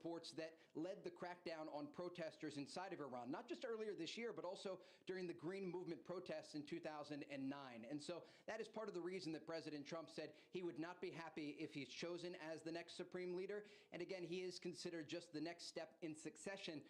reports that led the crackdown on protesters inside of Iran, not just earlier this year, but also during the Green Movement protests in 2009. And so that is part of the reason that President Trump said he would not be happy if he's chosen as the next supreme leader. And again, he is considered just the next step in succession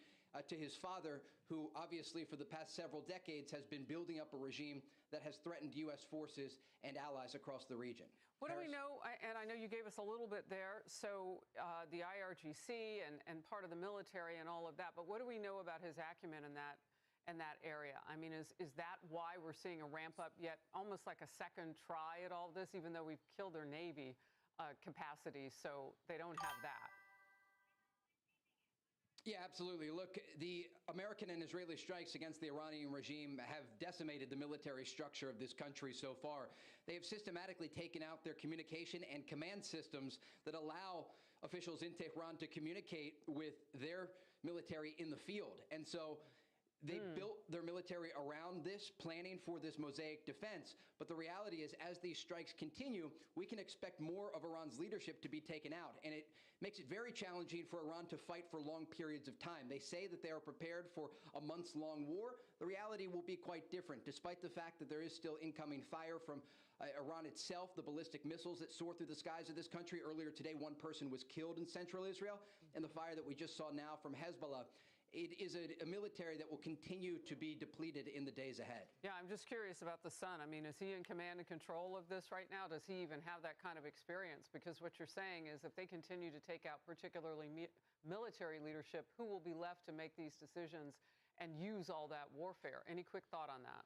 to his father, who obviously for the past several decades has been building up a regime that has threatened U.S. forces and allies across the region. What do we know, and I know you gave us a little bit there, so the IRGC and part of the military and all of that, but what do we know about his acumen in that area? I mean, is that why we're seeing a ramp up yet almost like a second try at all of this, even though we've killed their Navy capacity, so they don't have that? Yeah, absolutely. Look, the American and Israeli strikes against the Iranian regime have decimated the military structure of this country so far. They have systematically taken out their communication and command systems that allow officials in Tehran to communicate with their military in the field. And so they built their military around this, planning for this mosaic defense. But the reality is, as these strikes continue, we can expect more of Iran's leadership to be taken out. And it makes it very challenging for Iran to fight for long periods of time. They say that they are prepared for a months-long war. The reality will be quite different, despite the fact that there is still incoming fire from Iran itself, the ballistic missiles that soar through the skies of this country. Earlier today, one person was killed in central Israel, and the fire that we just saw now from Hezbollah. It is a military that will continue to be depleted in the days ahead. Yeah, I'm just curious about the son. I mean, is he in command and control of this right now? Does he even have that kind of experience? Because what you're saying is if they continue to take out particularly military leadership, who will be left to make these decisions and use all that warfare? Any quick thought on that?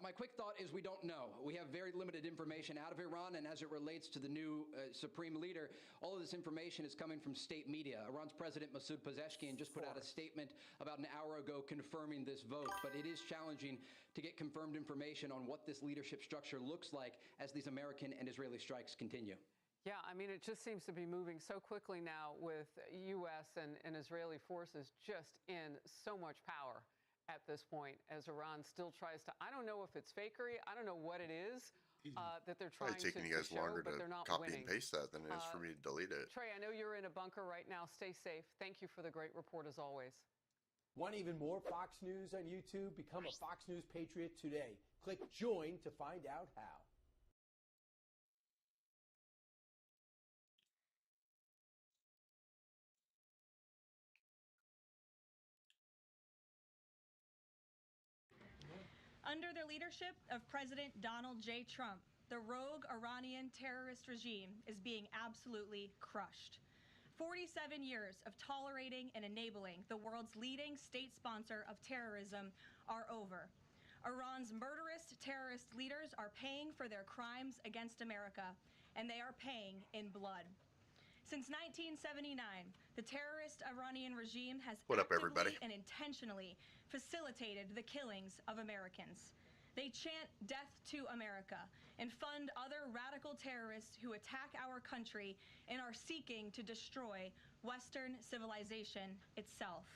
My quick thought is we don't know. We have very limited information out of Iran, and as it relates to the new supreme leader, all of this information is coming from state media. Iran's President Masoud Pezeshkian just put out a statement about an hour ago confirming this vote, but it is challenging to get confirmed information on what this leadership structure looks like as these American and Israeli strikes continue. Yeah, I mean, it just seems to be moving so quickly now with U.S. and Israeli forces just in so much power at this point, as Iran still tries to, I don't know if it's fakery, I don't know what it is that they're trying to show, taking you guys longer but to they're not copy winning. and paste that than it is for me to delete it. Trey, I know you're in a bunker right now. Stay safe. Thank you for the great report as always. Want even more Fox News on YouTube? Become a Fox News Patriot today. Click join to find out how. Under the leadership of President Donald J. Trump, the rogue Iranian terrorist regime is being absolutely crushed. 47 years of tolerating and enabling the world's leading state sponsor of terrorism are over. Iran's murderous terrorist leaders are paying for their crimes against America, and they are paying in blood. Since 1979, the terrorist Iranian regime has actively and intentionally facilitated the killings of Americans. They chant death to America and fund other radical terrorists who attack our country and are seeking to destroy Western civilization itself.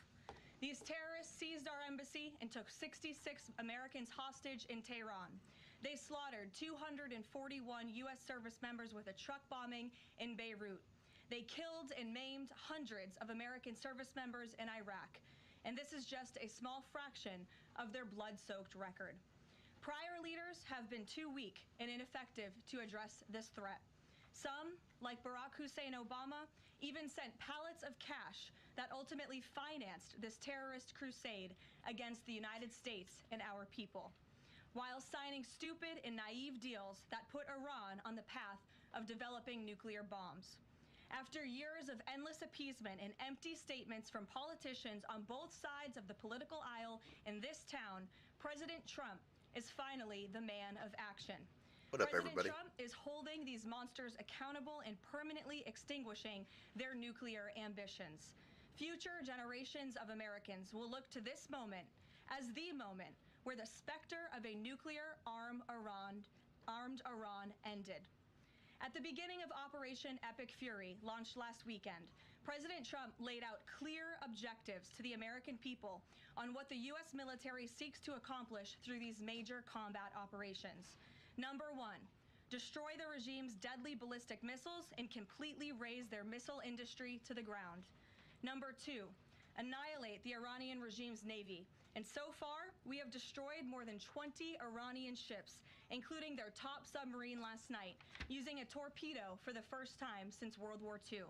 These terrorists seized our embassy and took 66 Americans hostage in Tehran. They slaughtered 241 U.S. service members with a truck bombing in Beirut. They killed and maimed hundreds of American service members in Iraq. And this is just a small fraction of their blood-soaked record. Prior leaders have been too weak and ineffective to address this threat. Some, like Barack Hussein Obama, even sent pallets of cash that ultimately financed this terrorist crusade against the United States and our people, while signing stupid and naive deals that put Iran on the path of developing nuclear bombs. After years of endless appeasement and empty statements from politicians on both sides of the political aisle in this town, President Trump is finally the man of action. What up, President everybody? Trump is holding these monsters accountable and permanently extinguishing their nuclear ambitions. Future generations of Americans will look to this moment as the moment where the specter of a nuclear armed Iran ended. At the beginning of Operation Epic Fury, launched last weekend, President Trump laid out clear objectives to the American people on what the U.S. military seeks to accomplish through these major combat operations. Number one, destroy the regime's deadly ballistic missiles, and completely raze their missile industry to the ground. Number 2, annihilate the Iranian regime's navy. And so far, we have destroyed more than 20 Iranian ships, including their top submarine last night, using a torpedo for the first time since World War II.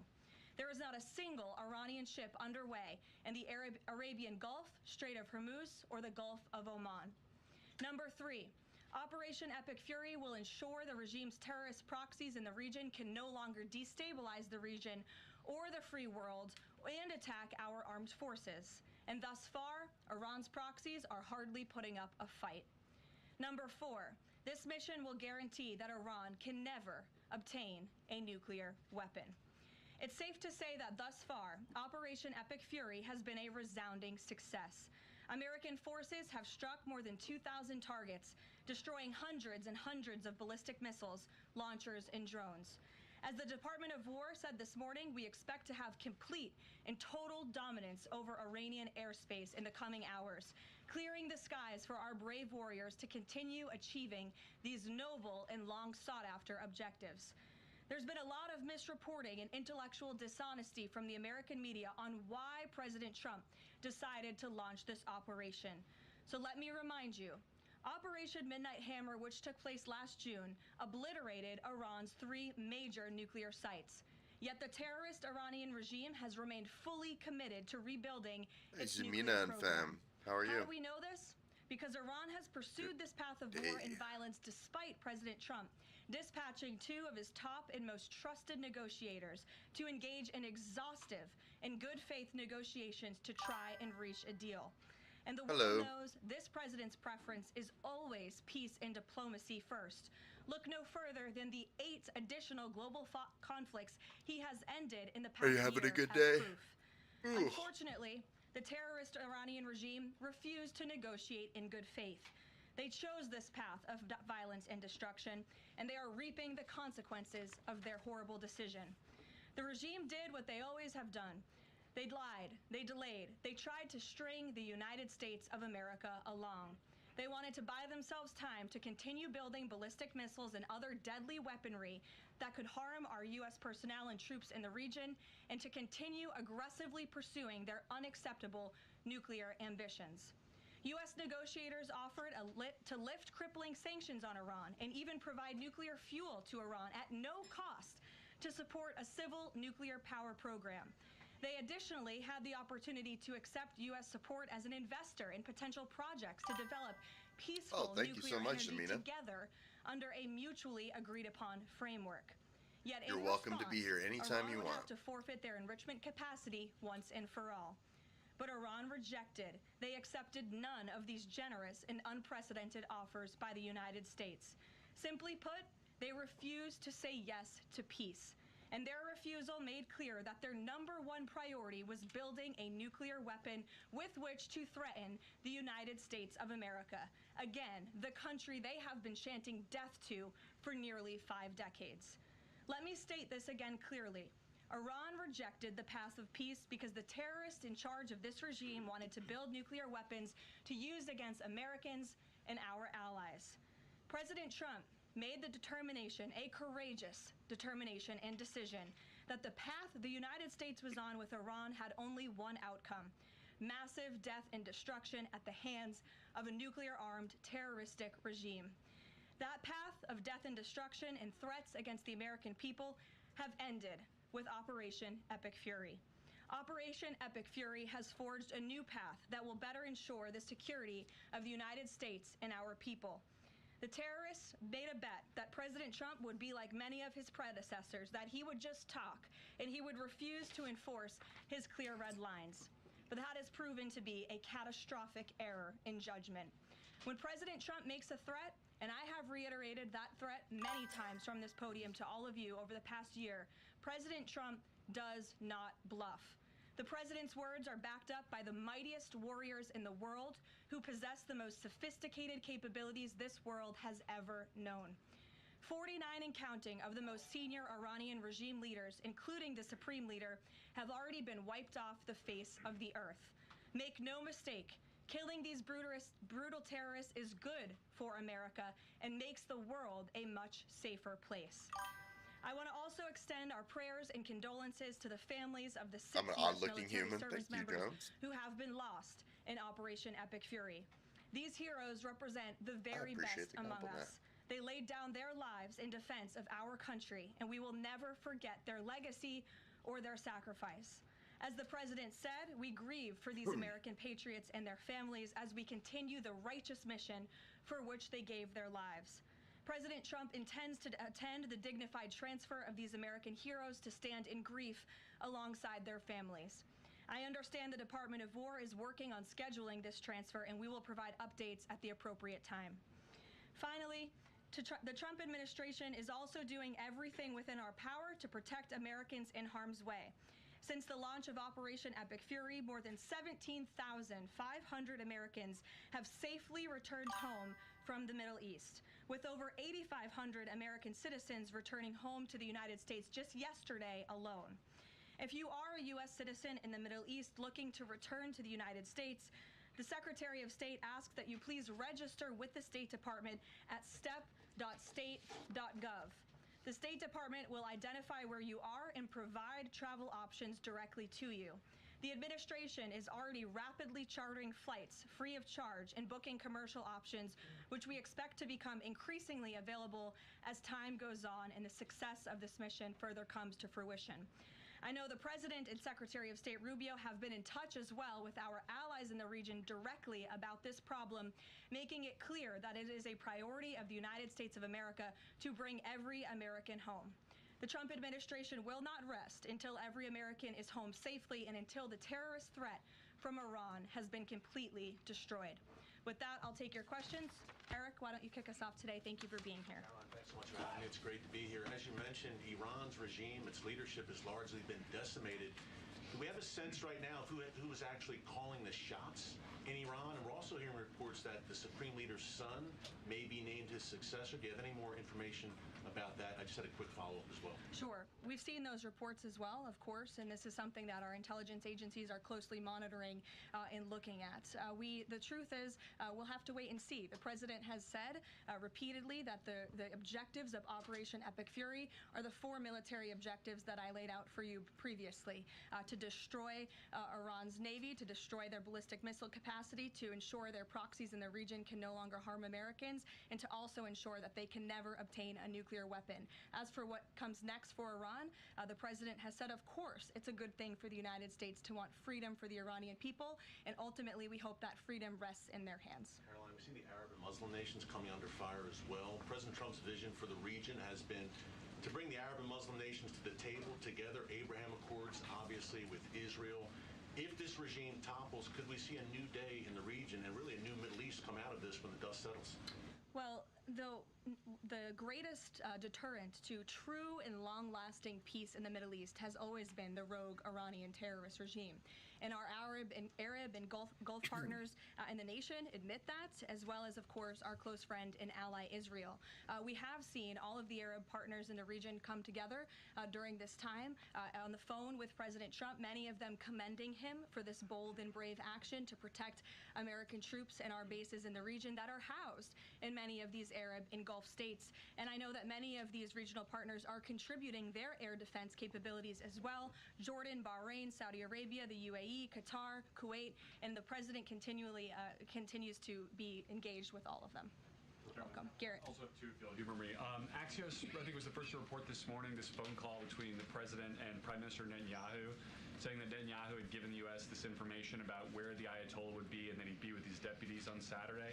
There is not a single Iranian ship underway in the Arabian Gulf, Strait of Hormuz, or the Gulf of Oman. Number 3, Operation Epic Fury will ensure the regime's terrorist proxies in the region can no longer destabilize the region or the free world and attack our armed forces. And thus far, Iran's proxies are hardly putting up a fight. Number 4, this mission will guarantee that Iran can never obtain a nuclear weapon. It's safe to say that thus far, Operation Epic Fury has been a resounding success. American forces have struck more than 2,000 targets, destroying hundreds and hundreds of ballistic missiles, launchers, and drones. As the Department of War said this morning, we expect to have complete and total dominance over Iranian airspace in the coming hours, clearing the skies for our brave warriors to continue achieving these noble and long sought-after objectives. There's been a lot of misreporting and intellectual dishonesty from the American media on why President Trump decided to launch this operation. So let me remind you, Operation Midnight Hammer, which took place last June, obliterated Iran's 3 major nuclear sites. Yet the terrorist Iranian regime has remained fully committed to rebuilding its nuclear Jamina and program. fam, how are you? How do we know this? Because Iran has pursued this path of war and violence despite President Trump dispatching 2 of his top and most trusted negotiators to engage in exhaustive and good faith negotiations to try and reach a deal. And the world knows this president's preference is always peace and diplomacy first. Look no further than the 8 additional global conflicts he has ended in the past year. Are you having a good as day? proof. Unfortunately, the terrorist Iranian regime refused to negotiate in good faith. They chose this path of violence and destruction, and they are reaping the consequences of their horrible decision. The regime did what they always have done. They lied, they delayed, they tried to string the United States of America along. They wanted to buy themselves time to continue building ballistic missiles and other deadly weaponry that could harm our U.S. personnel and troops in the region, and to continue aggressively pursuing their unacceptable nuclear ambitions. U.S. negotiators offered to lift crippling sanctions on Iran and even provide nuclear fuel to Iran at no cost to support a civil nuclear power program. They additionally had the opportunity to accept U.S. support as an investor in potential projects to develop peaceful nuclear energy together under a mutually agreed upon framework. Yet You're welcome to be here anytime you want. Iran would have to forfeit their enrichment capacity once and for all. But Iran rejected. They accepted none of these generous and unprecedented offers by the United States. Simply put, they refused to say yes to peace. And their refusal made clear that their number 1 priority was building a nuclear weapon with which to threaten the United States of America. Again, the country they have been chanting death to for nearly 5 decades. Let me state this again clearly. Iran rejected the path of peace because the terrorists in charge of this regime wanted to build nuclear weapons to use against Americans and our allies. President Trump made the determination, a courageous determination and decision, that the path the United States was on with Iran had only one outcome: massive death and destruction at the hands of a nuclear-armed terroristic regime. That path of death and destruction and threats against the American people have ended with Operation Epic Fury. Operation Epic Fury has forged a new path that will better ensure the security of the United States and our people. The terrorists made a bet that President Trump would be like many of his predecessors, that he would just talk and he would refuse to enforce his clear red lines. But that has proven to be a catastrophic error in judgment. When President Trump makes a threat, and I have reiterated that threat many times from this podium to all of you over the past year, President Trump does not bluff. The president's words are backed up by the mightiest warriors in the world who possess the most sophisticated capabilities this world has ever known. 49 and counting of the most senior Iranian regime leaders, including the supreme leader, have already been wiped off the face of the earth. Make no mistake, Killing these brutal terrorists is good for America and makes the world a much safer place. I want to also extend our prayers and condolences to the families of the 6 I'm an U.S. odd-looking military human. service Thank you, members Jones. who have been lost in Operation Epic Fury. These heroes represent the very appreciate best the among compliment. us. They laid down their lives in defense of our country, and we will never forget their legacy or their sacrifice. As the president said, we grieve for these American patriots and their families as we continue the righteous mission for which they gave their lives. President Trump intends to attend the dignified transfer of these American heroes to stand in grief alongside their families. I understand the Department of War is working on scheduling this transfer, and we will provide updates at the appropriate time. Finally, the Trump administration is also doing everything within our power to protect Americans in harm's way. Since the launch of Operation Epic Fury, more than 17,500 Americans have safely returned home from the Middle East, with over 8,500 American citizens returning home to the United States just yesterday alone. If you are a U.S. citizen in the Middle East looking to return to the United States, the Secretary of State asks that you please register with the State Department at step.state.gov. The State Department will identify where you are and provide travel options directly to you. The administration is already rapidly chartering flights free of charge and booking commercial options, which we expect to become increasingly available as time goes on and the success of this mission further comes to fruition. I know the President and Secretary of State Rubio have been in touch as well with our allies in the region directly about this problem, making it clear that it is a priority of the United States of America to bring every American home. The Trump administration will not rest until every American is home safely and until the terrorist threat from Iran has been completely destroyed. With that, I'll take your questions. Eric, why don't you kick us off today? Thank you for being here. Caroline, thanks so much for having me. It's great to be here. As you mentioned, Iran's regime, its leadership has largely been decimated. Do we have a sense right now of who is actually calling the shots in Iran? And we're also hearing reports that the Supreme Leader's son may be named his successor. Do you have any more information about that? I just had a quick follow-up as well. Sure. We've seen those reports as well, of course, and this is something that our intelligence agencies are closely monitoring and looking at. The truth is, we'll have to wait and see. The president has said repeatedly that the objectives of Operation Epic Fury are the 4 military objectives that I laid out for you previously: to destroy Iran's navy, to destroy their ballistic missile capacity, to ensure their proxies in the region can no longer harm Americans, and to also ensure that they can never obtain a nuclear weapon. As for what comes next for Iran, the president has said, of course, it's a good thing for the United States to want freedom for the Iranian people, and ultimately we hope that freedom rests in their hands. Caroline, we see the Arab and Muslim nations coming under fire as well. President Trump's vision for the region has been to bring the Arab and Muslim nations to the table together, Abraham Accords, obviously, with Israel. If this regime topples, could we see a new day in the region and really a new Middle East come out of this when the dust settles? Well, the greatest deterrent to true and long-lasting peace in the Middle East has always been the rogue Iranian terrorist regime. And our Arab and Gulf partners in the nation admit that, as well as, of course, our close friend and ally Israel. We have seen all of the Arab partners in the region come together during this time on the phone with President Trump, many of them commending him for this bold and brave action to protect American troops and our bases in the region that are housed in many of these Arab and Gulf states. And I know that many of these regional partners are contributing their air defense capabilities as well: Jordan, Bahrain, Saudi Arabia, the UAE, Qatar, Kuwait, and the president continues to be engaged with all of them. Welcome. Garrett. Also have two, if you'll humor me. Axios, I think, was the first to report this morning this phone call between the president and Prime Minister Netanyahu, saying that Netanyahu had given the U.S. this information about where the Ayatollah would be and that he'd be with his deputies on Saturday.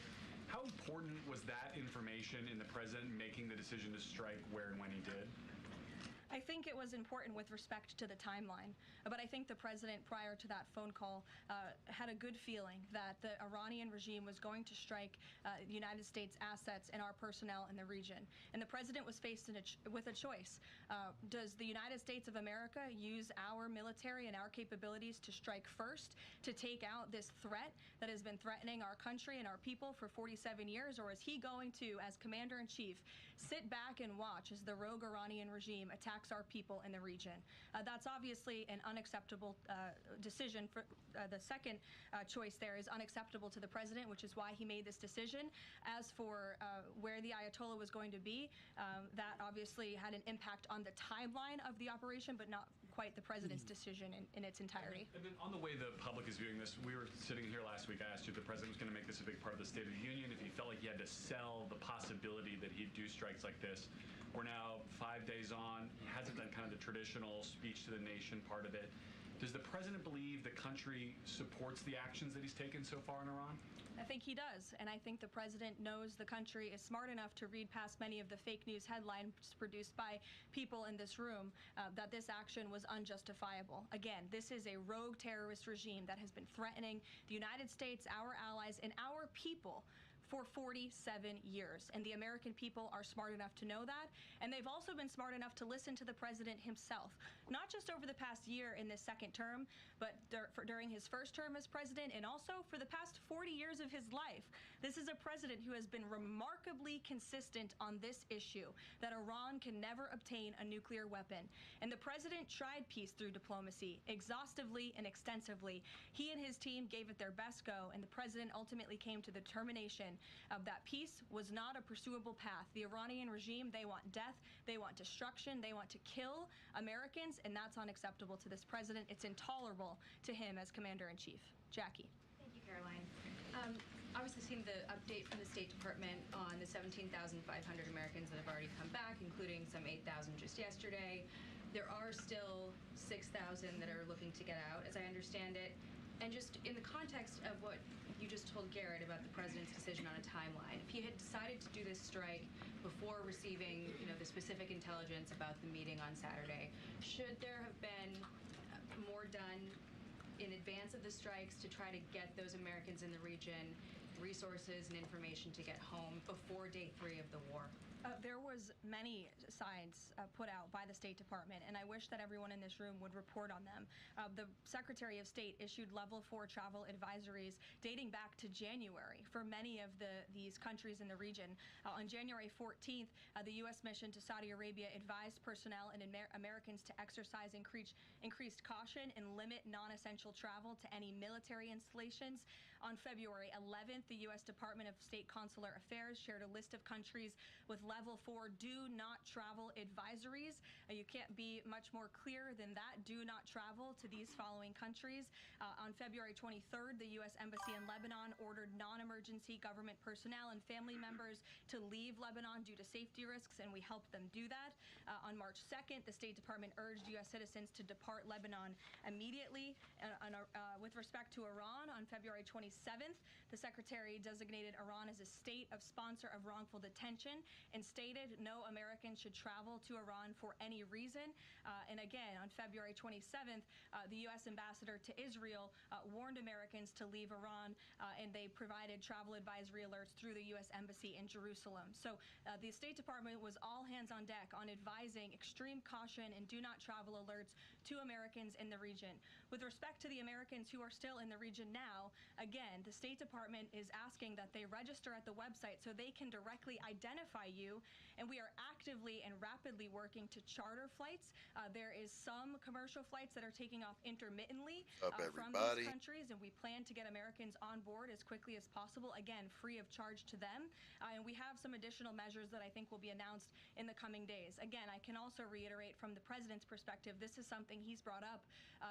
How important was that information in the president making the decision to strike where and when he did? I think it was important with respect to the timeline, but I think the president, prior to that phone call, had a good feeling that the Iranian regime was going to strike the United States assets and our personnel in the region. And the president was faced with a choice. Does the United States of America use our military and our capabilities to strike first, to take out this threat that has been threatening our country and our people for 47 years, or is he going to, as commander-in-chief, sit back and watch as the rogue Iranian regime attack protects our people in the region. That's obviously an unacceptable decision. For the second choice there is unacceptable to the president, which is why he made this decision. As for where the Ayatollah was going to be, that obviously had an impact on the timeline of the operation, but not quite the president's decision in its entirety. And then on the way the public is viewing this, we were sitting here last week. I asked you if the president was going to make this a big part of the State of the Union, if he felt like he had to sell the possibility that he'd do strikes like this. We're now 5 days on. He hasn't done kind of the traditional speech to the nation part of it. Does the president believe the country supports the actions that he's taken so far in Iran? I think he does, and I think the president knows the country is smart enough to read past many of the fake news headlines produced by people in this room that this action was unjustifiable. Again, this is a rogue terrorist regime that has been threatening the United States, our allies, and our people for 47 years. And the American people are smart enough to know that. And they've also been smart enough to listen to the president himself, not just over the past year in this second term, but during his first term as president, and also for the past 40 years of his life. This is a president who has been remarkably consistent on this issue, that Iran can never obtain a nuclear weapon. And the president tried peace through diplomacy exhaustively and extensively. He and his team gave it their best go, and the president ultimately came to the determination that peace was not a pursuable path. The Iranian regime, they want death, they want destruction, they want to kill Americans, and that's unacceptable to this president. It's intolerable to him as commander-in-chief. Jackie. Thank you, Caroline. Obviously seen the update from the State Department on the 17,500 Americans that have already come back, including some 8,000 just yesterday. There are still 6,000 that are looking to get out, as I understand it. And just in the context of what you just told Garrett about the president's decision on a timeline, if he had decided to do this strike before receiving, the specific intelligence about the meeting on Saturday, should there have been more done in advance of the strikes to try to get those Americans in the region resources and information to get home before day 3 of the war? There was many signs put out by the State Department, and I wish that everyone in this room would report on them. The Secretary of State issued level 4 travel advisories dating back to January for many of these countries in the region. On January 14th, the U.S. mission to Saudi Arabia advised personnel and Americans to exercise increased caution and limit non-essential travel to any military installations. On February 11th, the U.S. Department of State Consular Affairs shared a list of countries with level 4 do not travel advisories. You can't be much more clear than that. Do not travel to these following countries. On February 23rd, the U.S. Embassy in Lebanon ordered non-emergency government personnel and family members to leave Lebanon due to safety risks, and we helped them do that. On March 2nd, the State Department urged U.S. citizens to depart Lebanon immediately. With respect to Iran, on February 27th, the Secretary designated Iran as a state of sponsor of wrongful detention and stated no American should travel to Iran for any reason. And again, on February 27th, the U.S. ambassador to Israel warned Americans to leave Iran, and they provided travel advisory alerts through the U.S. Embassy in Jerusalem. So the State Department was all hands on deck on advising extreme caution and do not travel alerts to Americans in the region. With respect to the Americans who are still in the region now, again, the State Department is asking that they register at the website so they can directly identify you, and we are actively and rapidly working to charter flights. There is some commercial flights that are taking off intermittently from these countries, and we plan to get Americans on board as quickly as possible, again, free of charge to them. And we have some additional measures that I think will be announced in the coming days. Again, I can also reiterate from the president's perspective, this is something he's brought up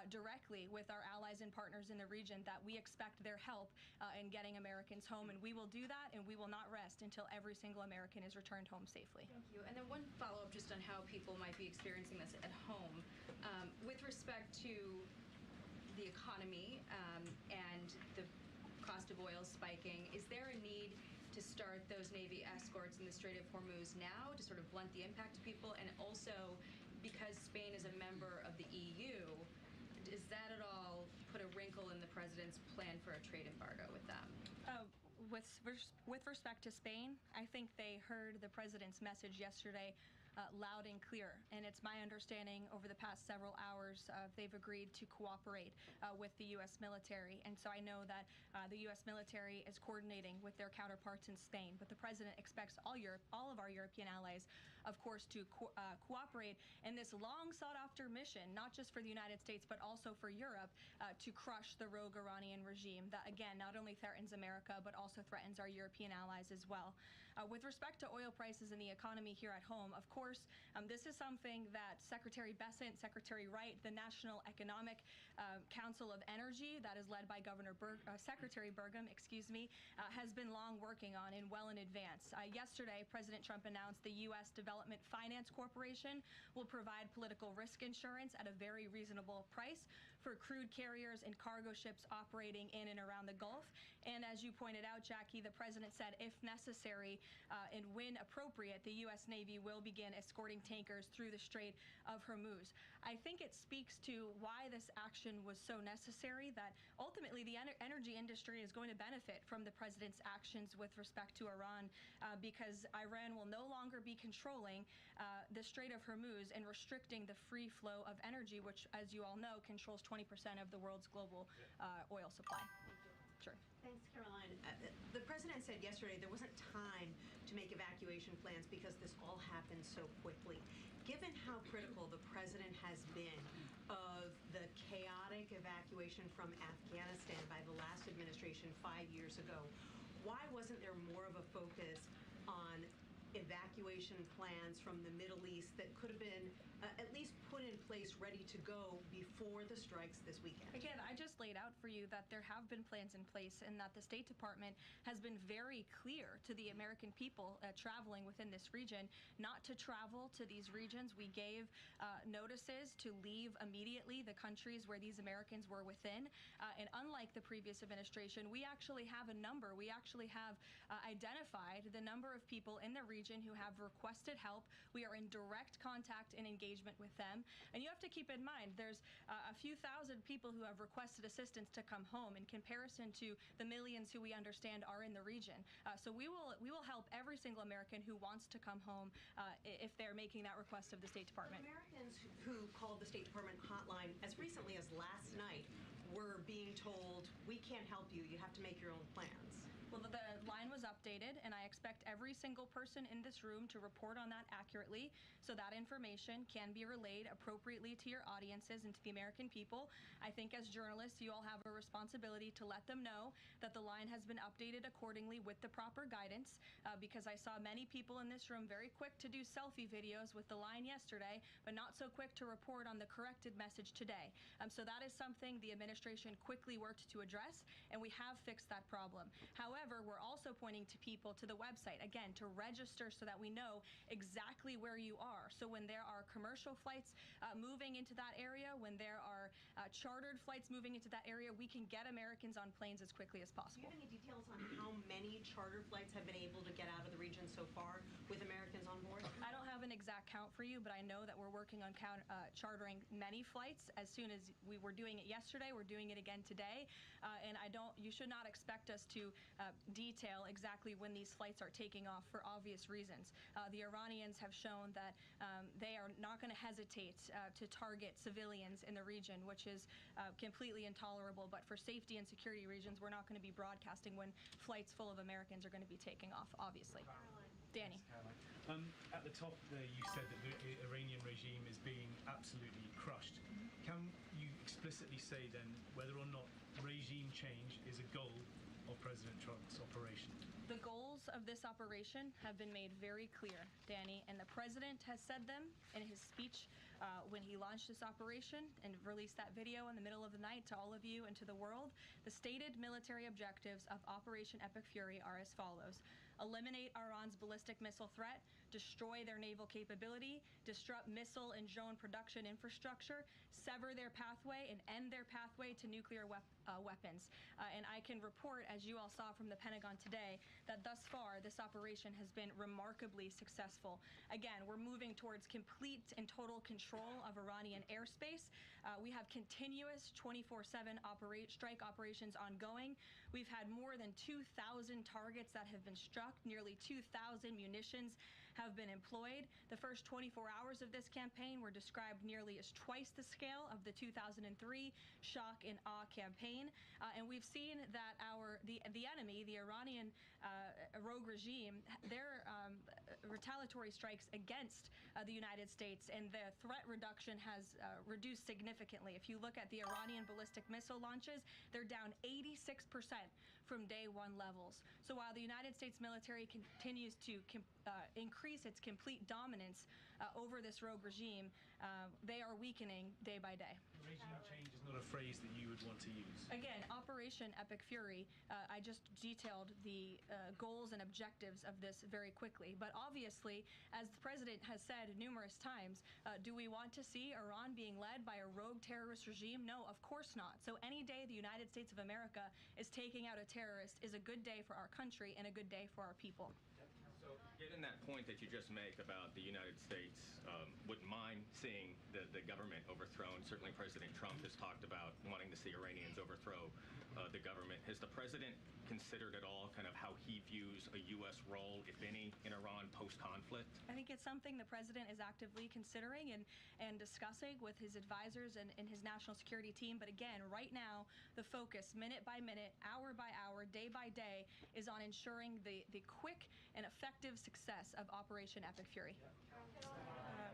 directly with our allies and partners in the region, that we expect their help in getting Americans home, and we will do that, and we will not rest until every single American is returned home safely. Thank you. And then one follow-up just on how people might be experiencing this at home. With respect to the economy and the cost of oil spiking, is there a need to start those Navy escorts in the Strait of Hormuz now to sort of blunt the impact to people? And also, because Spain is a member of the EU, does that at all put a wrinkle in the president's plan for a trade embargo with them? With respect to Spain, I think they heard the president's message yesterday loud and clear, and it's my understanding over the past several hours they've agreed to cooperate with the U.S. military, and so I know that the U.S. military is coordinating with their counterparts in Spain, but the president expects all of our European allies of course, to cooperate in this long sought-after mission, not just for the United States, but also for Europe, to crush the rogue Iranian regime that, again, not only threatens America, but also threatens our European allies as well. With respect to oil prices and the economy here at home, of course, this is something that Secretary Bessent, Secretary Wright, the National Economic Council of Energy, that is led by Secretary Burgum, has been long working on and well in advance. Yesterday, President Trump announced the U.S. Development Finance Corporation will provide political risk insurance at a very reasonable price for crude carriers and cargo ships operating in and around the Gulf. And as you pointed out, Jackie, the president said if necessary and when appropriate, the U.S. Navy will begin escorting tankers through the Strait of Hormuz. I think it speaks to why this action was so necessary, that ultimately the energy industry is going to benefit from the president's actions with respect to Iran, because Iran will no longer be controlling the Strait of Hormuz and restricting the free flow of energy, which, as you all know, controls 20% of the world's global oil supply. Sure. Thanks, Caroline. The president said yesterday there wasn't time to make evacuation plans because this all happened so quickly. Given how critical the president has been of the chaotic evacuation from Afghanistan by the last administration 5 years ago, why wasn't there more of a focus on evacuation plans from the Middle East that could have been at least put in place, ready to go before the strikes this weekend? Again, I just laid out for you that there have been plans in place and that the State Department has been very clear to the American people traveling within this region not to travel to these regions. We gave notices to leave immediately the countries where these Americans were within. And unlike the previous administration, we actually have a number. We actually have identified the number of people in the region who have requested help. We are in direct contact and engagement with them. And you have to keep in mind, there's a few thousand people who have requested assistance to come home in comparison to the millions who we understand are in the region. So we will help every single American who wants to come home if they're making that request of the State Department. Americans who called the State Department hotline as recently as last night were being told, we can't help you, you have to make your own plans. Well, the line was updated, and I expect every single person in this room to report on that accurately, so that information can be relayed appropriately to your audiences and to the American people. I think as journalists, you all have a responsibility to let them know that the line has been updated accordingly with the proper guidance, because I saw many people in this room very quick to do selfie videos with the line yesterday, but not so quick to report on the corrected message today. So that is something the administration quickly worked to address, and we have fixed that problem. However, we're also pointing to people to the website, again, to register so that we know exactly where you are. So when there are commercial flights moving into that area, when there are chartered flights moving into that area, we can get Americans on planes as quickly as possible. Do you have any details on how many charter flights have been able to get out of the region so far with Americans on board? I don't have an exact count for you, but I know that we're working on chartering many flights. As soon as we were doing it yesterday, we're doing it again today. And you should not expect us to detail exactly when these flights are taking off for obvious reasons. The Iranians have shown that they are not going to hesitate to target civilians in the region, which is completely intolerable. But for safety and security reasons, we're not going to be broadcasting when flights full of Americans are going to be taking off, obviously. Danny. At the top there, you said that the Iranian regime is being absolutely crushed. Can you explicitly say then whether or not regime change is a goal of President Trump's operation? The goals of this operation have been made very clear, Danny, and the president has said them in his speech when he launched this operation and released that video in the middle of the night to all of you and to the world. The stated military objectives of Operation Epic Fury are as follows: eliminate Iran's ballistic missile threat, destroy their naval capability, disrupt missile and drone production infrastructure, sever their pathway and end their pathway to nuclear weapons. And I can report, as you all saw from the Pentagon today, that thus far this operation has been remarkably successful. Again, we're moving towards complete and total control of Iranian airspace. We have continuous 24/7 strike operations ongoing. We've had more than 2,000 targets that have been struck, nearly 2,000 munitions have been employed. The first 24 hours of this campaign were described nearly as twice the scale of the 2003 shock and awe campaign. And we've seen that the enemy, the Iranian rogue regime, their retaliatory strikes against the United States and the threat reduction has reduced significantly. If you look at the Iranian ballistic missile launches, they're down 86% from day one levels. So while the United States military continues to increase its complete dominance over this rogue regime, they are weakening day by day. Regime change is not a phrase that you would want to use. Again, Operation Epic Fury, I just detailed the goals and objectives of this very quickly. But obviously, as the president has said numerous times, do we want to see Iran being led by a rogue terrorist regime? No, of course not. So any day the United States of America is taking out a terrorist is a good day for our country and a good day for our people. So, given that point that you just make about the United States wouldn't mind seeing the government overthrown, certainly President Trump has talked about wanting to see Iranians overthrow the government. Has the president considered at all kind of how he views a U.S. role, if any, in Iran post-conflict? I think it's something the president is actively considering and discussing with his advisors and his national security team. But again, right now, the focus, minute by minute, hour by hour, day by day, is on ensuring the quick and effective success of Operation Epic Fury.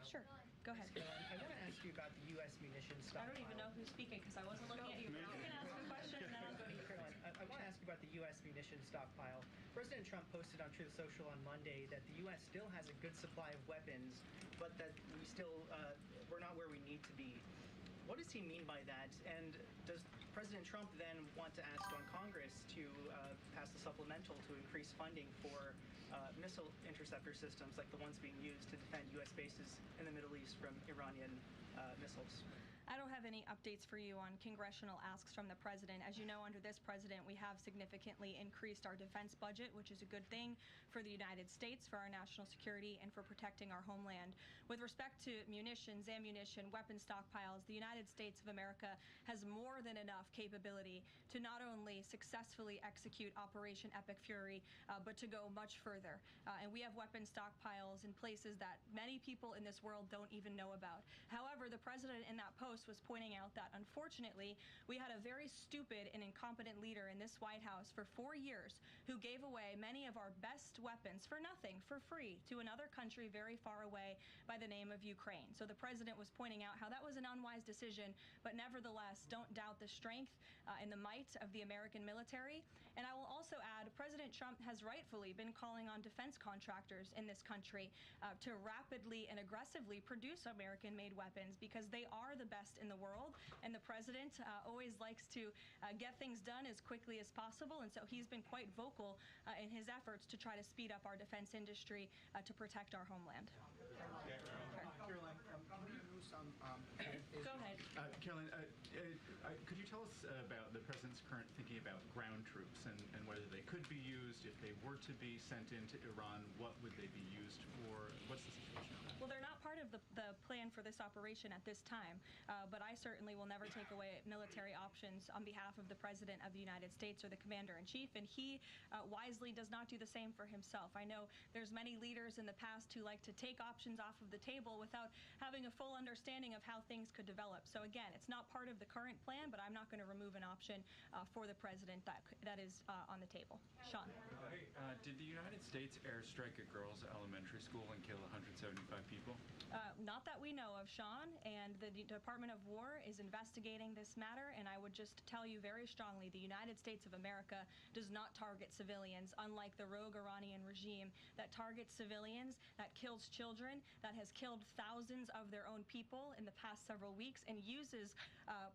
Sure. Go ahead. I want to ask you about the U.S. munitions stockpile. I don't even know who's speaking because I wasn't looking at you. But you can ask a question and then I'll go to you. Caroline, I want to ask you about the U.S. munitions stockpile. President Trump posted on Truth Social on Monday that the U.S. still has a good supply of weapons, but that we're not where we need to be. What does he mean by that? And does President Trump then want to ask on Congress to pass a supplemental to increase funding for missile interceptor systems like the ones being used to defend U.S. bases in the Middle East from Iranian missiles? I don't have any updates for you on congressional asks from the president. As you know, under this president, we have significantly increased our defense budget, which is a good thing for the United States, for our national security, and for protecting our homeland. With respect to munitions, ammunition, weapon stockpiles, the United States of America has more than enough capability to not only successfully execute Operation Epic Fury, but to go much further. And we have weapon stockpiles in places that many people in this world don't even know about. However, the president in that post was pointing out that, unfortunately, we had a very stupid and incompetent leader in this White House for 4 years who gave away many of our best weapons for nothing, for free, to another country very far away by the name of Ukraine. So the president was pointing out how that was an unwise decision, but nevertheless, don't doubt the strength and the might of the American military. And I will also add, President Trump has rightfully been calling on defense contractors in this country to rapidly and aggressively produce American-made weapons because they are the best in the world, and the president always likes to get things done as quickly as possible, and so he's been quite vocal in his efforts to try to speed up our defense industry to protect our homeland. Caroline, can we do some... Go ahead. Caroline, could you tell us about the president's current thinking about ground troops and whether they could be used, if they were to be sent into Iran, what would they be used for? What's the situation on that? Well, they're not part of the plan for this operation at this time, but I certainly will never take away military options on behalf of the President of the United States or the Commander-in-Chief, and he wisely does not do the same for himself. I know there's many leaders in the past who like to take options off of the table without having a full understanding of how things could develop. So again, it's not part of the current plan, but I'm not going to remove an option for the President that is on the table. Sean. Did the United States airstrike a girls' elementary school and kill 175 people? Not that we know of, Sean, and the Department of War is investigating this matter, and I would just tell you very strongly, the United States of America does not target civilians, unlike the rogue Iranian regime that targets civilians, that kills children, that has killed thousands of their own people in the past several weeks, and uses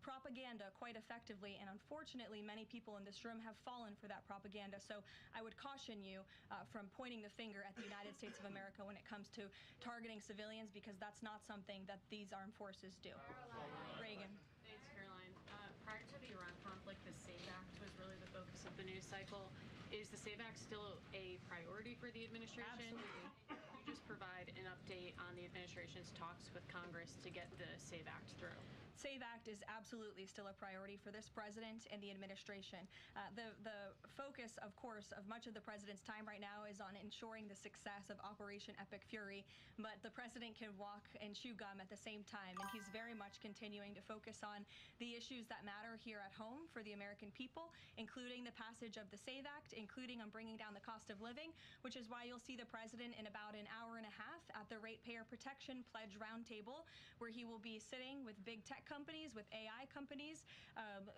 propaganda quite effectively, and unfortunately, many people in this room have fallen for that propaganda, so I would caution you from pointing the finger at the United States of America when it comes to targeting civilians, because that's not something that these armed forces do. Reagan. Thanks, Caroline. Prior to the Iran conflict, the SAVE Act was really the focus of the news cycle. Is the SAVE Act still a priority for the administration? Absolutely. Could you just provide an update on the administration's talks with Congress to get the SAVE Act through? SAVE Act is absolutely still a priority for this president and the administration. The focus, of course, of much of the president's time right now is on ensuring the success of Operation Epic Fury, but the president can walk and chew gum at the same time, and he's very much continuing to focus on the issues that matter here at home for the American people, including the passage of the SAVE Act, including on bringing down the cost of living, which is why you'll see the president in about an hour and a half at the Ratepayer Protection Pledge Roundtable, where he will be sitting with big tech companies, with AI companies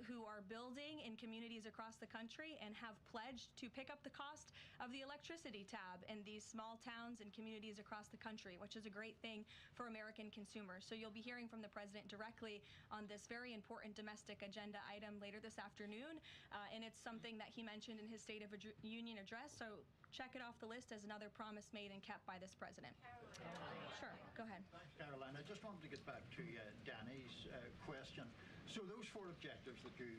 who are building in communities across the country and have pledged to pick up the cost of the electricity tab in these small towns and communities across the country, which is a great thing for American consumers. So you'll be hearing from the president directly on this very important domestic agenda item later this afternoon, and it's something that he mentioned in his State of the Union address. So check it off the list as another promise made and kept by this president. Sure, go ahead. Thanks, Caroline. I just wanted to get back to Danny's question. So those 4 objectives that you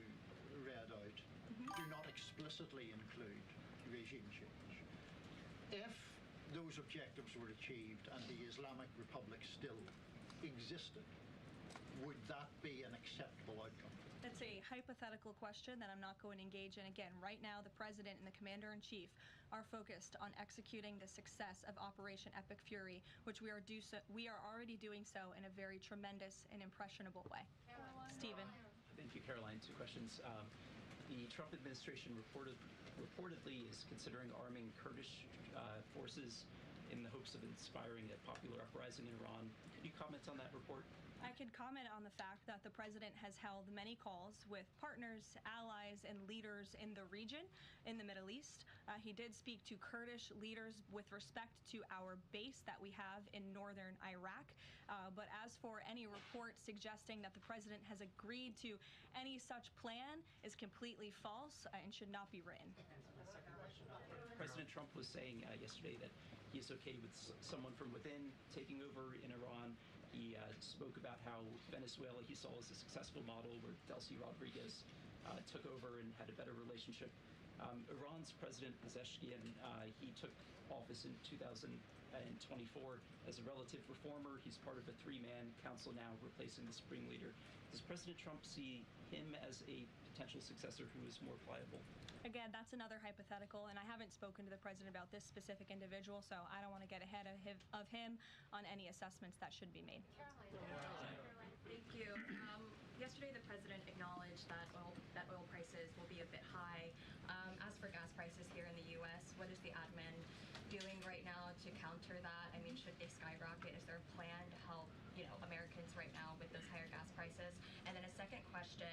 read out do not explicitly include regime change. If those objectives were achieved and the Islamic Republic still existed, would that be an acceptable outcome? That's a hypothetical question that I'm not going to engage in. Again, right now, the president and the commander-in-chief are focused on executing the success of Operation Epic Fury, which we are already doing so in a very tremendous and impressionable way. Stephen. Thank you, Caroline. 2 questions. The Trump administration reportedly is considering arming Kurdish forces in the hopes of inspiring a popular uprising in Iran. Could you comment on that report? I can comment on the fact that the president has held many calls with partners, allies, and leaders in the region, in the Middle East. He did speak to Kurdish leaders with respect to our base that we have in northern Iraq. But as for any report suggesting that the president has agreed to any such plan is completely false and should not be written. President Trump was saying yesterday that he is okay with someone from within taking over in Iran. He spoke about how Venezuela he saw as a successful model where Delcy Rodriguez took over and had a better relationship. Iran's President Pezeshkian, he took office in 2024 as a relative reformer. He's part of a 3-man council now replacing the Supreme Leader. Does President Trump see him as a potential successor who is more pliable? Again, that's another hypothetical, and I haven't spoken to the president about this specific individual, so I don't want to get ahead of him on any assessments that should be made. Thank you. Yesterday, the president acknowledged that oil prices will be a bit high. As for gas prices here in the U.S., what is the admin doing right now to counter that? I mean, should they skyrocket? Is there a plan to help, Americans right now with those higher gas prices? And then a second question.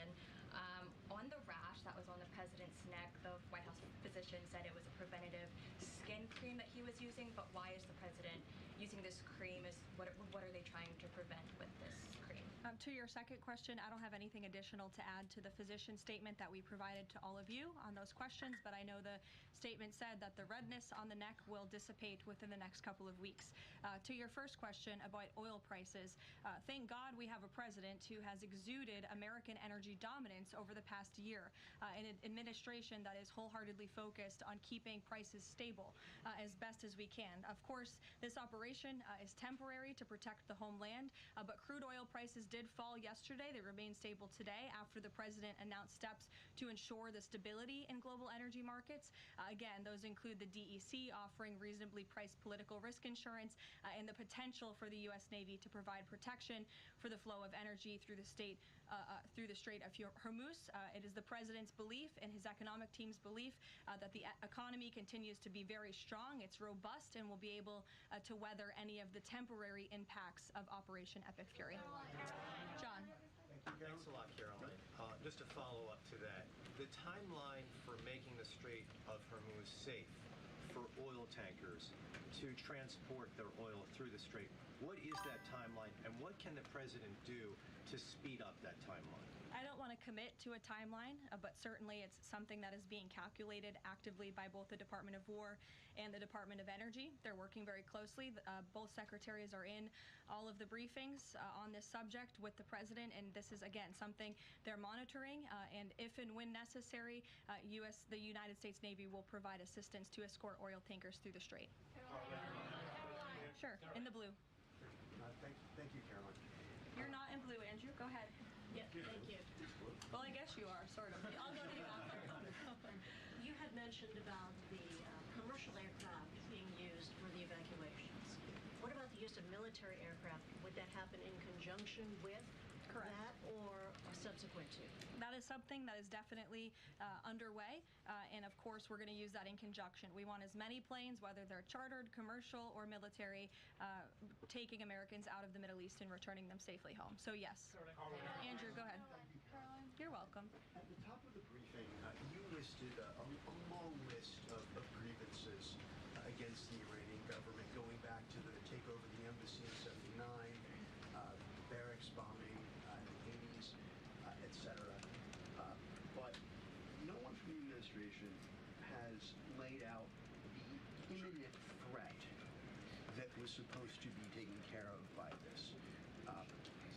On the rash that was on the president's neck, the White House physician said it was a preventative skin cream that he was using, but why is the president using this cream? What are they trying to prevent with this cream? To your second question, I don't have anything additional to add to the physician statement that we provided to all of you on those questions, but I know the statement said that the redness on the neck will dissipate within the next couple of weeks. To your first question about oil prices, thank God we have a president who has exuded American energy dominance over the past year, an administration that is wholeheartedly focused on keeping prices stable as best as we can. Of course, this operation is temporary to protect the homeland, but crude oil prices did fall yesterday. They remain stable today after the president announced steps to ensure the stability in global energy markets. Again, those include the DEC offering reasonably priced political risk insurance and the potential for the U.S. Navy to provide protection for the flow of energy through the Strait of Hormuz. It is the president's belief and his economic team's belief that the economy continues to be very strong. It's robust and will be able to weather any of the temporary impacts of Operation Epic Fury. John. Thanks a lot, Caroline. Just to follow up to that, the timeline for making the Strait of Hormuz safe for oil tankers to transport their oil through the strait, what is that timeline, and what can the president do to speed up that timeline? I don't want to commit to a timeline, but certainly it's something that is being calculated actively by both the Department of War and the Department of Energy. They're working very closely. Both secretaries are in all of the briefings on this subject with the president, and this is, again, something they're monitoring. And if and when necessary, the United States Navy will provide assistance to escort oil tankers through the strait. Sure, in the blue. Thank you, Caroline. You're not in blue, Andrew. Go ahead. Yeah, thank you. Well, I guess you are, sort of. I'll go to you after. You had mentioned about the commercial aircraft being used for the evacuations. What about the use of military aircraft? Would that happen in conjunction with that or subsequent to? That is something that is definitely underway, and of course we're going to use that in conjunction. We want as many planes, whether they're chartered, commercial, or military, taking Americans out of the Middle East and returning them safely home. So yes. Andrew, go ahead. You're welcome. At the top of the briefing, you listed a long list of grievances against the Iranian government, going back to the takeover of the embassy in '79, barracks bombing in the '80s, etc. But no one from the administration has laid out the imminent threat that was supposed to be taken care of by this.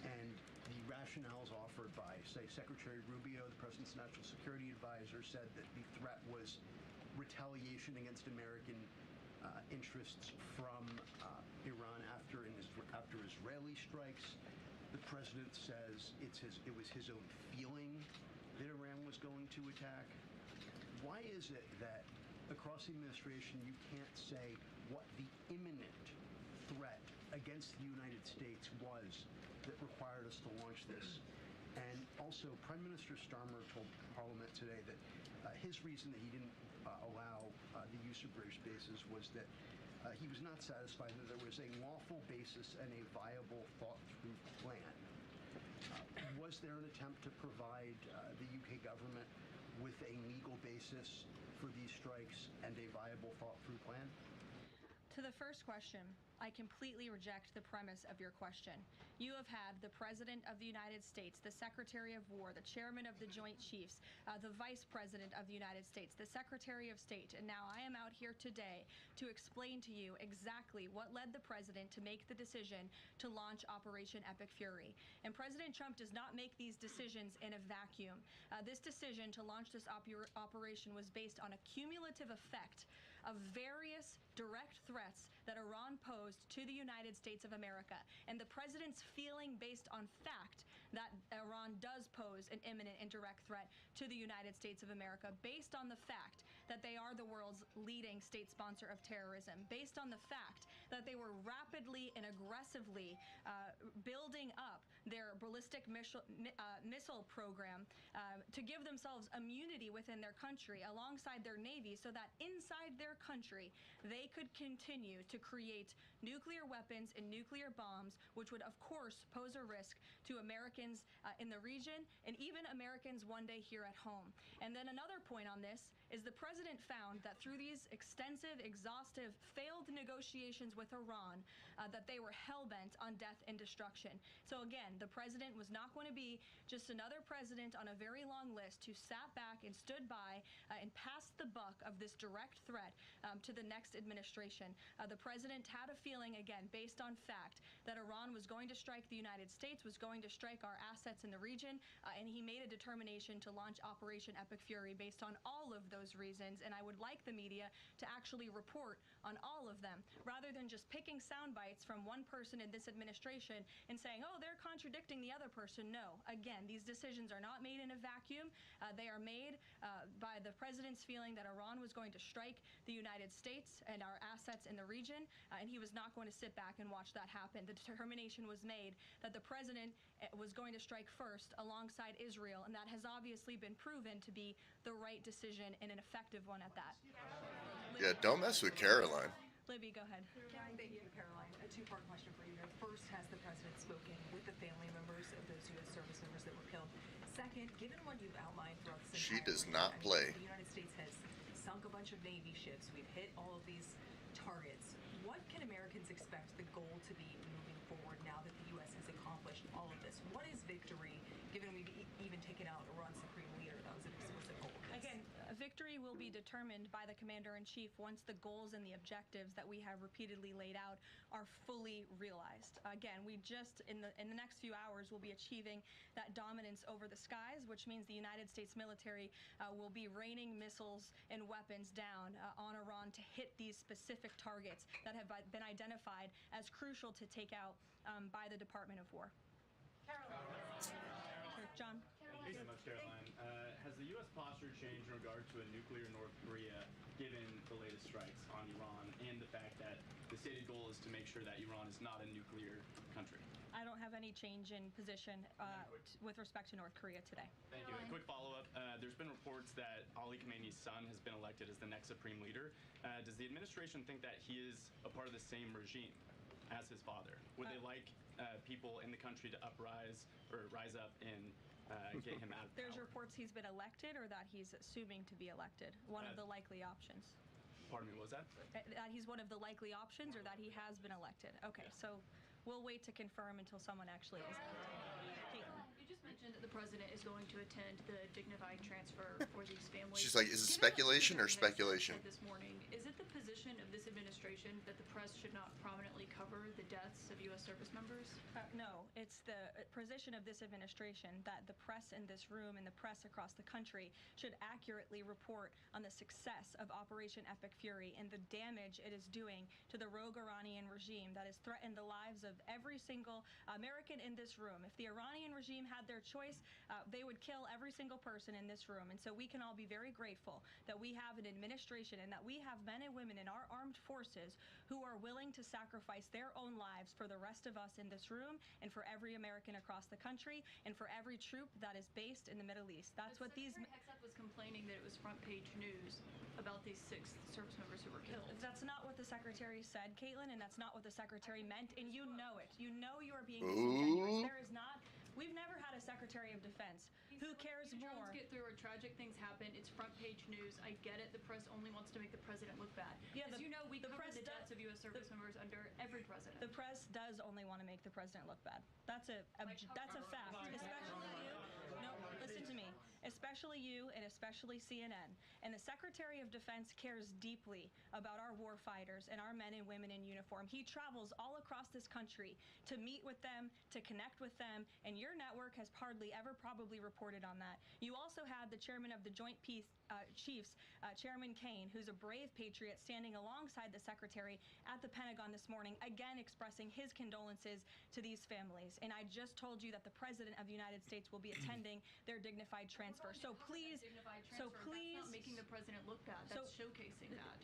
And the rationales offered by, say, Secretary Rubio, the President's National Security Advisor, said that the threat was retaliation against American interests from Iran after Israeli strikes. The President says it was his own feeling that Iran was going to attack. Why is it that across the administration you can't say what the imminent threat against the United States was that required us to launch this? And also, Prime Minister Starmer told Parliament today that his reason that he didn't allow the use of British bases was that he was not satisfied that there was a lawful basis and a viable, thought-through plan. Was there an attempt to provide the UK government with a legal basis for these strikes and a viable, thought-through plan? To the first question, I completely reject the premise of your question. You have had the President of the United States, the Secretary of War, the Chairman of the Joint Chiefs, the Vice President of the United States, the Secretary of State, and now I am out here today to explain to you exactly what led the President to make the decision to launch Operation Epic Fury. And President Trump does not make these decisions in a vacuum. This decision to launch this operation was based on a cumulative effect of various direct threats that Iran posed to the United States of America, and the President's feeling based on fact that Iran does pose an imminent and direct threat to the United States of America, based on the fact that they are the world's leading state sponsor of terrorism, based on the fact that they were rapidly and aggressively building up their ballistic missile program to give themselves immunity within their country alongside their Navy, so that inside their country they could continue to create nuclear weapons and nuclear bombs, which would of course pose a risk to Americans in the region and even Americans one day here at home. And then another point on this is the President found that through these extensive, exhaustive, failed negotiations with Iran, that they were hell-bent on death and destruction. So again, the President was not going to be just another president on a very long list who sat back and stood by and passed the buck of this direct threat to the next administration. The President had a feeling, again, based on fact, that Iran was going to strike the United States, was going to strike our assets in the region, and he made a determination to launch Operation Epic Fury based on all of those reasons. And I would like the media to actually report on all of them, rather than just picking sound bites from one person in this administration and saying, oh, they're contradicting the other person. No, again, these decisions are not made in a vacuum. They are made by the President's feeling that Iran was going to strike the United States and our assets in the region, and he was not going to sit back and watch that happen. The determination was made that the President was going to strike first alongside Israel, and that has obviously been proven to be the right decision and an effective one at that. Yeah, don't mess with Caroline. Libby, go ahead. Thank you, Caroline. A two-part question for you. First, has the President spoken with the family members of those U.S. service members that were killed? Second, given what you've outlined throughout this She entire does not time, play. The United States has sunk a bunch of Navy ships. We've hit all of these targets. What can Americans expect the goal to be moving forward now that the U.S. has accomplished all of this? What is victory, given we've even taken out Iran's supreme leader? That was an explicit goal. Again, victory will be determined by the Commander-in-Chief once the goals and the objectives that we have repeatedly laid out are fully realized. Again, we just, in the next few hours, will be achieving that dominance over the skies, which means the United States military will be raining missiles and weapons down on Iran to hit these specific targets that have been identified as crucial to take out by the Department of War. John. Thank you so much, Caroline. Has the U.S. posture changed in regard to a nuclear North Korea, given the latest strikes on Iran and the fact that the stated goal is to make sure that Iran is not a nuclear country? I don't have any change in position with respect to North Korea today. Thank you. A quick follow-up. There's been reports that Ali Khamenei's son has been elected as the next supreme leader. Does the administration think that he is a part of the same regime as his father? Would they like people in the country to rise up and get him out of power? There's reports he's been elected or that he's assuming to be elected. One of the likely options. Pardon me, what was that? That he's one of the likely options or that he has been elected. Okay, so we'll wait to confirm until someone actually is elected. Caitlin. You just mentioned that the president is going to attend the dignified transfer for these families. She's like, is it Given speculation what or the president speculation? said this morning, is it the position of this administration that the press should not prominently cover the deaths of U.S. service members? No, it's the position of this administration that the press in this room and the press across the country should accurately report on the success of Operation Epic Fury and the damage it is doing to the rogue Iranian regime that has threatened the lives of every single American in this room. If the Iranian regime had their choice, they would kill every single person in this room. And so we can all be very grateful that we have an administration and that we have men and women in our armed forces who are willing to sacrifice their own lives for the rest of us in this room and for every American across the country and for every troop that is based in the Middle East. That's what these... Secretary Hegseth was complaining that it was front page news about these 6 service members who were killed. That's not what the secretary said, Caitlin, and that's not what the secretary meant, and you know it. You know you are being disingenuous. There is not... We've never had a Secretary of Defense who cares more. Drones get through or tragic things happen. It's front page news. I get it. The press only wants to make the president look bad. Yeah, As you know, we cover press the deaths of U.S. service members under every president. The press does only want to make the president look bad. That's a fact. Especially you. No, listen to me. Especially you and especially CNN. And the Secretary of Defense cares deeply about our war fighters and our men and women in uniform. He travels all across this country to meet with them, to connect with them, and your network has hardly ever probably reported on that. You also had the chairman of the Joint Chiefs, Chairman Kane, who's a brave patriot, standing alongside the secretary at the Pentagon this morning, again expressing his condolences to these families. And I just told you that the President of the United States will be attending their dignified transfer. So please, That's not making the president look bad. That's showcasing that.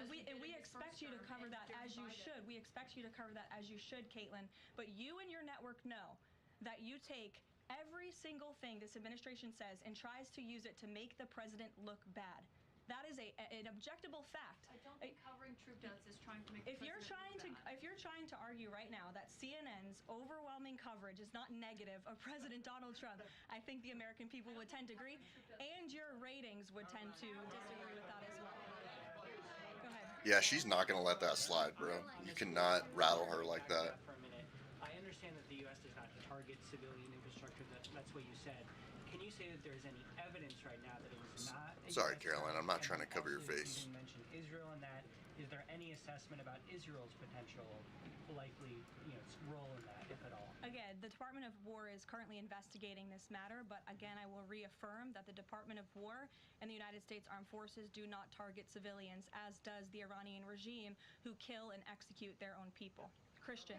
We expect you to cover that as you should. We expect you to cover that as you should, Caitlin. But you and your network know that you take every single thing this administration says and tries to use it to make the president look bad. That is an objectable fact. I don't think covering troop deaths is trying to make the If you're president look bad. if you're trying to argue right now that CNN's overwhelming coverage is not negative of President Donald Trump, I think the American people would tend to agree, and your ratings would tend to disagree with that as well. Go ahead. Yeah, she's not going to let that slide, bro. You cannot rattle her like that. For a minute, I understand that the U.S. does not target civilian infrastructure. That's what you said. Can you say that there is any evidence right now that it was not? Sorry, Caroline, I'm not trying to cover your face. You mentioned Israel and that. Is there any assessment about Israel's potential likely role in that, if at all? Again, the Department of War is currently investigating this matter, but again, I will reaffirm that the Department of War and the United States Armed Forces do not target civilians, as does the Iranian regime, who kill and execute their own people. Christian.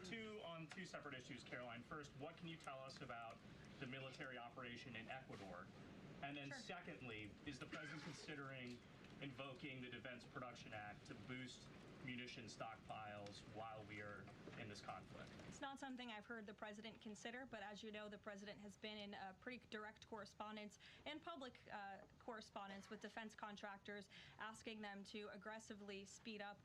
Two separate issues, Caroline. First, what can you tell us about the military operation in Ecuador? And then secondly, is the president considering invoking the Defense Production Act to boost munition stockpiles while we are in this conflict? It's not something I've heard the president consider, but as you know, the president has been in pretty direct correspondence and public correspondence with defense contractors, asking them to aggressively speed up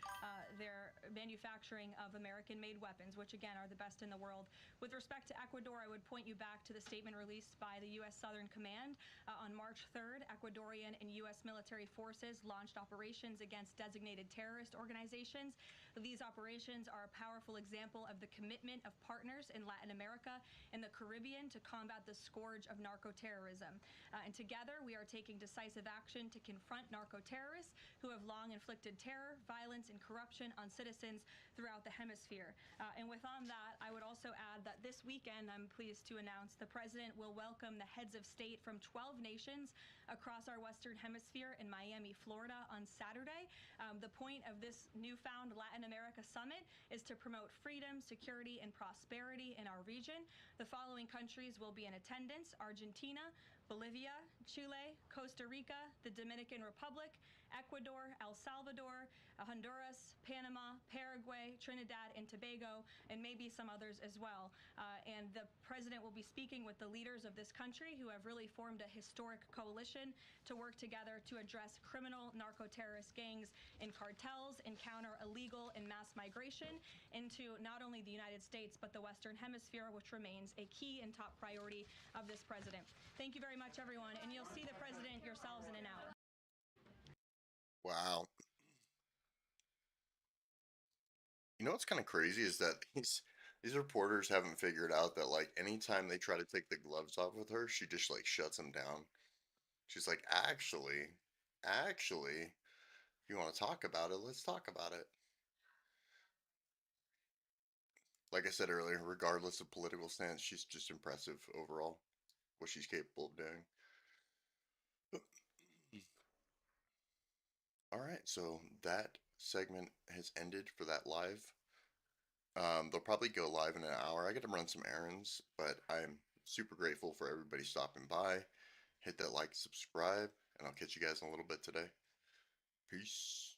their manufacturing of American-made weapons, which again are the best in the world. With respect to Ecuador, I would point you back to the statement released by the U.S. Southern Command. On March 3rd, Ecuadorian and U.S. military forces launched operations against designated terrorist organizations. These operations are a powerful example of the commitment of partners in Latin America and the Caribbean to combat the scourge of narco-terrorism. And together, we are taking decisive action to confront narco-terrorists who have long inflicted terror, violence, and corruption on citizens throughout the hemisphere. And with on that, I would also add that this weekend, I'm pleased to announce the president will welcome the heads of state from 12 nations across our Western Hemisphere in Miami, Florida on Saturday. The point of this newfound Latin America Summit is to promote free freedom, security, and prosperity in our region. The following countries will be in attendance: Argentina, Bolivia, Chile, Costa Rica, the Dominican Republic, Ecuador, El Salvador, Honduras, Panama, Paraguay, Trinidad and Tobago, and maybe some others as well. And the president will be speaking with the leaders of this country who have really formed a historic coalition to work together to address criminal narco-terrorist gangs and cartels and counter illegal and mass migration into not only the United States but the Western Hemisphere, which remains a key and top priority of this president. Thank you very much, everyone, and you'll see the president yourselves in an hour. Wow. You know what's kind of crazy is that these reporters haven't figured out that, like, anytime they try to take the gloves off with her, she just like shuts them down. She's like, actually, if you want to talk about it, let's talk about it. Like I said earlier, regardless of political stance, she's just impressive overall, what she's capable of doing. All right, so that segment has ended for that live. They'll probably go live in an hour. I got to run some errands, but I'm super grateful for everybody stopping by. Hit that like, subscribe, and I'll catch you guys in a little bit today. Peace.